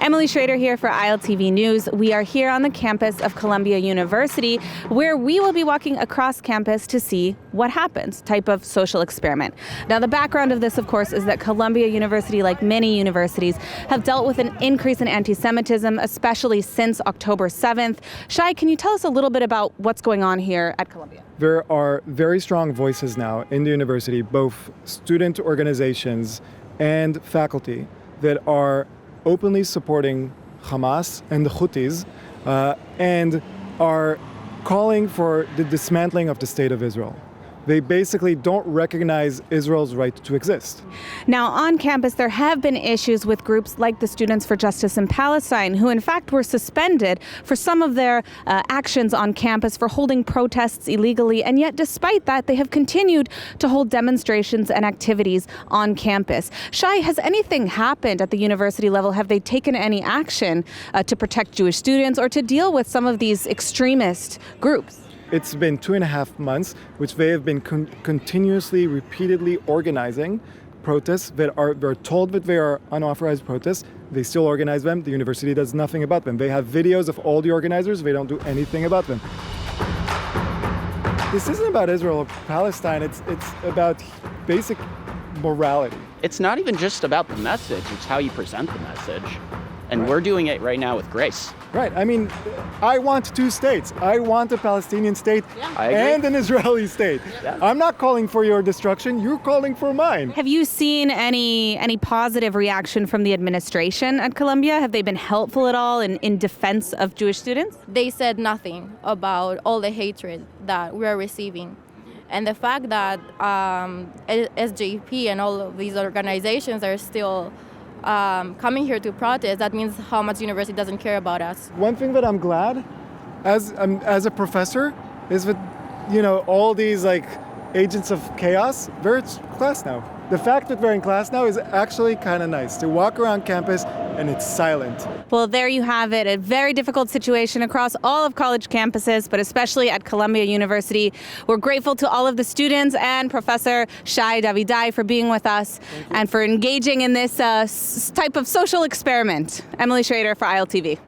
Emily Schrader here for ILTV News. We are here on the campus of Columbia University, where we will be walking across campus to see what happens, type of social experiment. Now, the background of this, of course, is that Columbia University, like many universities, have dealt with an increase in anti-Semitism, especially since October 7th. Shai, can you tell us a little bit about what's going on here at Columbia? There are very strong voices now in the university, both student organizations and faculty, that are openly supporting Hamas and the Houthis and are calling for the dismantling of the state of Israel. They basically don't recognize Israel's right to exist. Now, on campus, there have been issues with groups like the Students for Justice in Palestine, who in fact were suspended for some of their actions on campus for holding protests illegally. And yet, despite that, they have continued to hold demonstrations and activities on campus. Shai, has anything happened at the university level? Have they taken any action to protect Jewish students or to deal with some of these extremist groups? It's been 2.5 months, which they have been continuously, repeatedly organizing protests that they're told that they are unauthorized protests. They still organize them. The university does nothing about them. They have videos of all the organizers. They don't do anything about them. This isn't about Israel or Palestine. It's about basic morality. It's not even just about the message. It's how you present the message. And we're doing it right now with grace. Right. I mean, I want two states. I want a Palestinian state and an Israeli state. Yeah. I'm not calling for your destruction. You're calling for mine. Have you seen any positive reaction from the administration at Columbia? Have they been helpful at all in defense of Jewish students? They said nothing about all the hatred that we're receiving. And the fact that SJP and all of these organizations are still coming here to protest, that means how much the university doesn't care about us. One thing that I'm glad as a professor is that, all these agents of chaos, they're in class now. The fact that they're in class now is actually kind of nice, to walk around campus and it's silent. Well, there you have it, a very difficult situation across all of college campuses, but especially at Columbia University. We're grateful to all of the students and Professor Shai Davidai for being with us and for engaging in this type of social experiment. Emily Schrader for ILTV.